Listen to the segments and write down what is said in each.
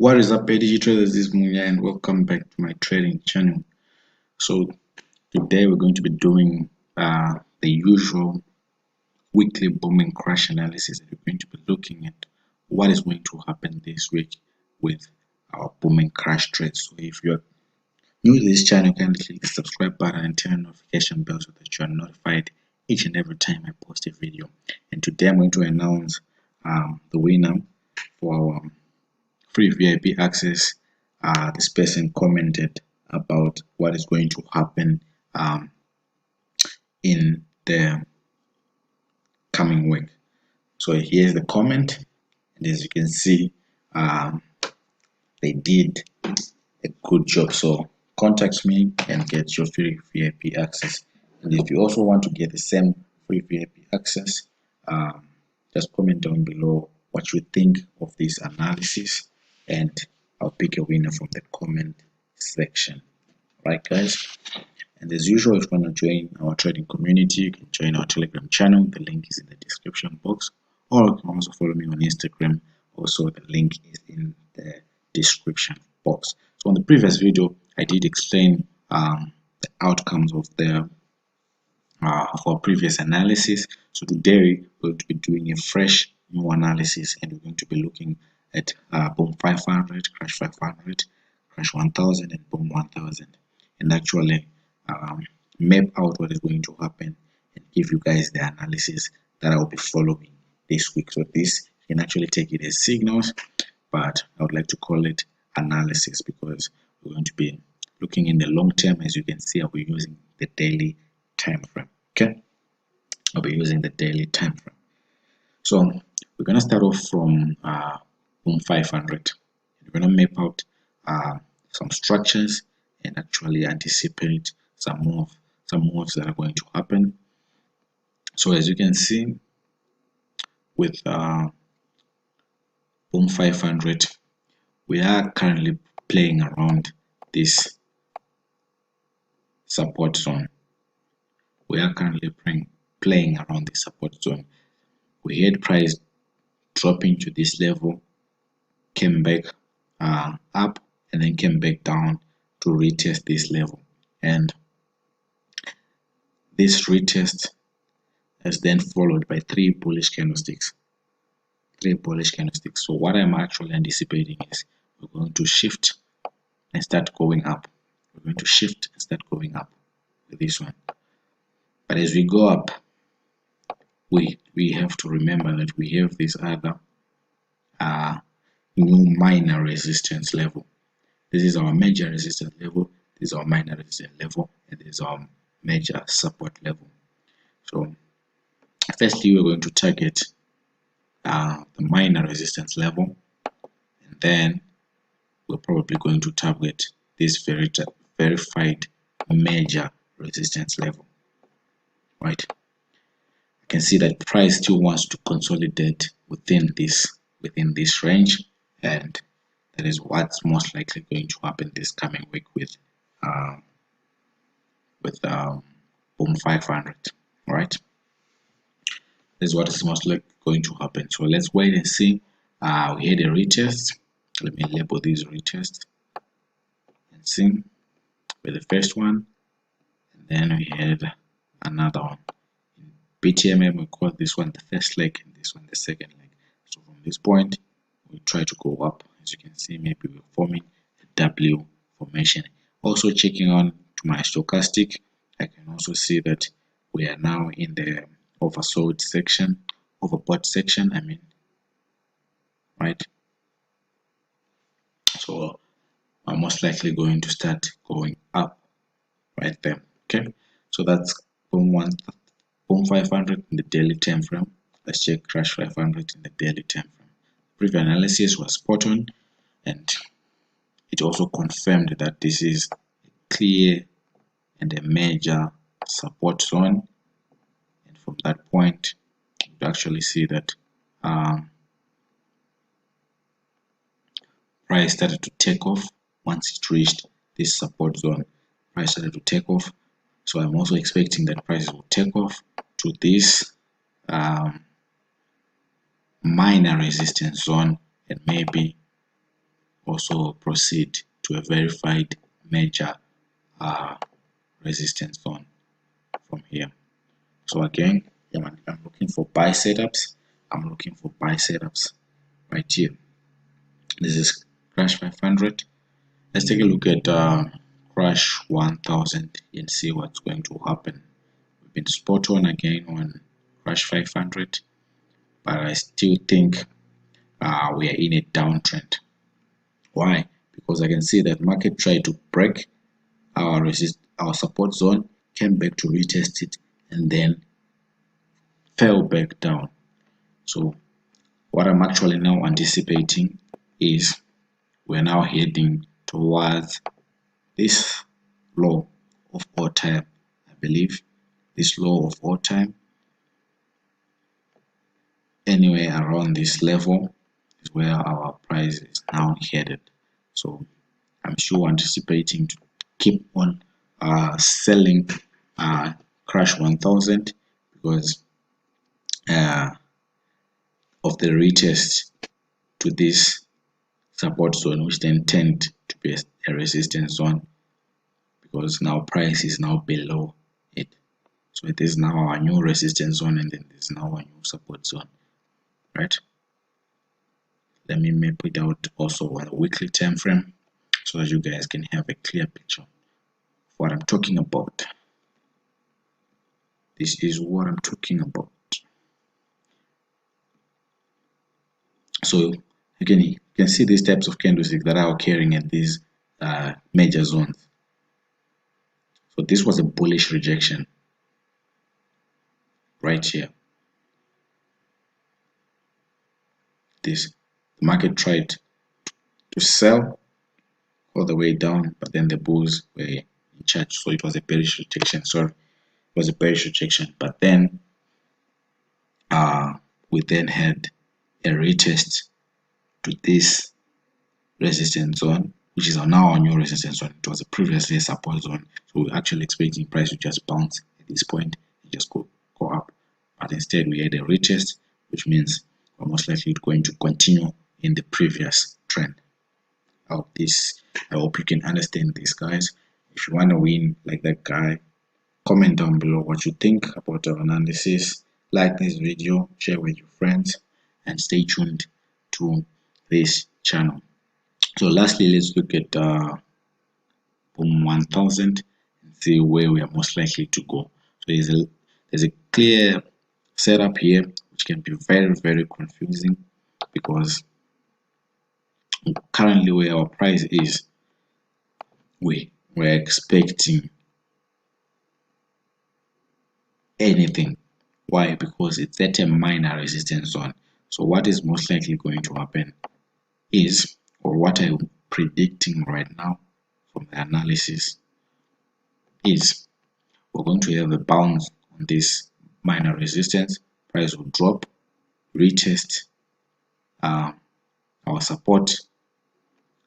What is up, ADG traders? This is Munya and welcome back to my trading channel. So today we're going to be doing the usual weekly boom and crash analysis. We're going to be looking at what is going to happen this week with our boom and crash trades. So if you're new to this channel, kindly click the subscribe button and turn on the notification bell so that you are notified each and every time I post a video. And today I'm going to announce the winner for our free VIP access. This person commented about what is going to happen in the coming week. So here's the comment, and as you can see, they did a good job. So contact me and get your free VIP access. And if you also want to get the same free VIP access, just comment down below what you think of this analysis, and I'll pick a winner from the comment section. Right, guys? And as usual, if you want to join our trading community, you can join our Telegram channel. The link is in the description box, or you can also follow me on Instagram. Also, the link is in the description box. So on the previous video, I did explain the outcomes of our previous analysis. So today we're going to be doing a fresh new analysis, and we're going to be looking at boom 500, crash 500, crash 1000, and boom 1000, and actually map out what is going to happen and give you guys the analysis that I will be following this week. So this, you can actually take it as signals, but I would like to call it analysis because we're going to be looking in the long term. As you can see, I'll be using the daily time frame. Okay, I'll be using the daily time frame. So we're going to start off from boom 500. We're going to map out some structures and actually anticipate some moves that are going to happen. So as you can see, with boom 500, we are currently playing around this support zone. We are currently playing around the support zone. We had price dropping to this level, came back up, and then came back down to retest this level, and this retest is then followed by three bullish candlesticks. So what I'm actually anticipating is we're going to shift and start going up. We're going to shift and start going up with this one. But as we go up, we have to remember that we have this other new minor resistance level. This is our major resistance level, this is our minor resistance level, and this is our major support level. So firstly, we're going to target the minor resistance level, and then we're probably going to target this verified major resistance level. Right, you can see that price still wants to consolidate within this range, and that is what's most likely going to happen this coming week with boom 500. Right, this is what is most likely going to happen. So let's wait and see. We had a retest. Let me label these retests and see. With the first one, and then we had another one. In BTMM, we call this one the first leg and this one the second leg. So from this point, we try to go up. As you can see, maybe we're forming a W formation. Also checking on to my stochastic, I can also see that we are now in the overbought section, I mean, right? So I'm most likely going to start going up right there. Okay, so that's boom 500 in the daily time frame. Let's check crash 500 in the daily time frame. Previous analysis was spot on, and it also confirmed that this is a clear and a major support zone. And from that point, you actually see that price started to take off. Once it reached this support zone, price started to take off. So I'm also expecting that prices will take off to this minor resistance zone, and maybe also proceed to a verified major resistance zone from here. So again, I'm looking for buy setups. I'm looking for buy setups right here. This is crash 500. Let's take a look at crash 1000 and see what's going to happen. We've been spot on again on crash 500, but I still think we are in a downtrend. Why? Because I can see that market tried to break our support zone, came back to retest it, and then fell back down. So what I'm actually now anticipating is we're now heading towards this low of all time. I believe this low of all time, anywhere around this level, is where our price is now headed. So I'm sure anticipating to keep on selling crash 1000 because of the retest to this support zone, which then tend to be a resistance zone, because now price is now below it. So it is now our new resistance zone, and then there's now a new support zone, right? Let me map it out also on a weekly time frame so that you guys can have a clear picture of what I'm talking about. This is what I'm talking about. So again, you can see these types of candlesticks that are occurring at these major zones. So this was a bullish rejection right here. The market tried to sell all the way down, but then the bulls were in charge. So it was a bearish rejection. Sorry, it was a bearish rejection. But then we then had a retest to this resistance zone, which is now our new resistance zone. It was a previously a support zone. So we're actually expecting price to just bounce at this point and just go up. But instead we had a retest, which means we're most likely going to continue in the previous trend. I hope you can understand this, guys. If you want to win like that guy, comment down below what you think about our analysis. Like this video, share with your friends, and stay tuned to this channel. So lastly, let's look at boom 1000 and see where we are most likely to go. So there's a clear setup here, which can be very confusing, because currently where our price is, we're expecting anything. Why? Because it's at a minor resistance zone. So what is most likely going to happen is, or what I'm predicting right now from the analysis, is we're going to have a bounce on this minor resistance. Price will drop, retest our support,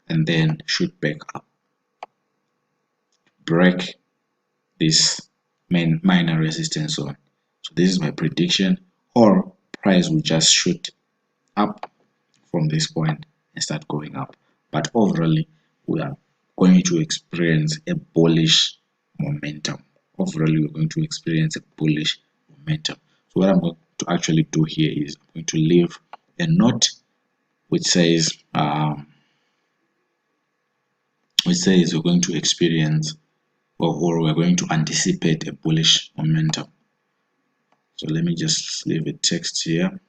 and then shoot back up, break this minor resistance zone. So this is my prediction. Or price will just shoot up from this point and start going up. But overall, we are going to experience a bullish momentum. Overall, we're going to experience a bullish momentum. So what I'm going to actually do here is I'm going to leave a note which says we're going to experience, or we're going to anticipate a bullish momentum. So let me just leave a text here and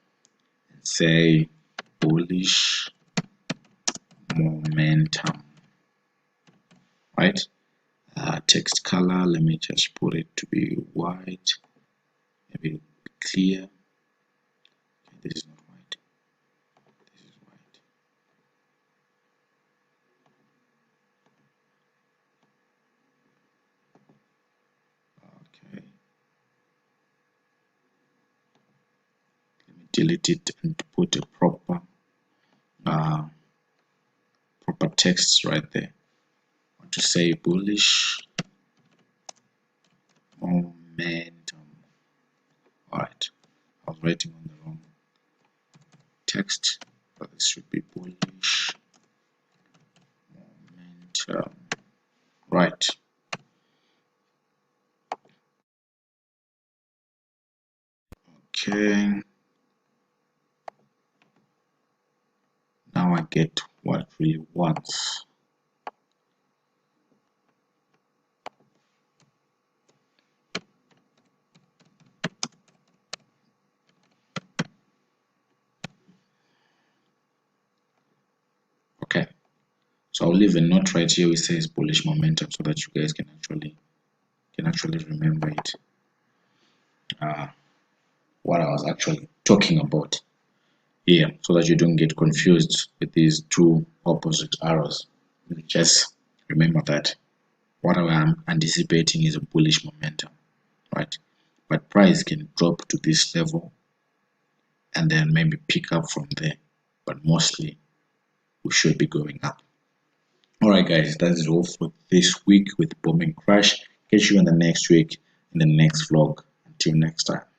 say bullish momentum, right? Text color, let me just put it to be white, maybe clear. Okay, this is not white, this is white. Okay, let me delete it and put a proper text right there. I want to say bullish momentum. Alright, I was writing on the wrong text, but this should be bullish get what it really wants. Okay, so I'll leave a note right here which says bullish momentum so that you guys can actually remember it. What I was actually talking about here, so that you don't get confused with these two opposite arrows. Just remember that what I'm anticipating is a bullish momentum, right? But price can drop to this level and then maybe pick up from there, but mostly we should be going up. All right, guys, that is all for this week with booming crash. Catch you in the next week in the next vlog. Until next time.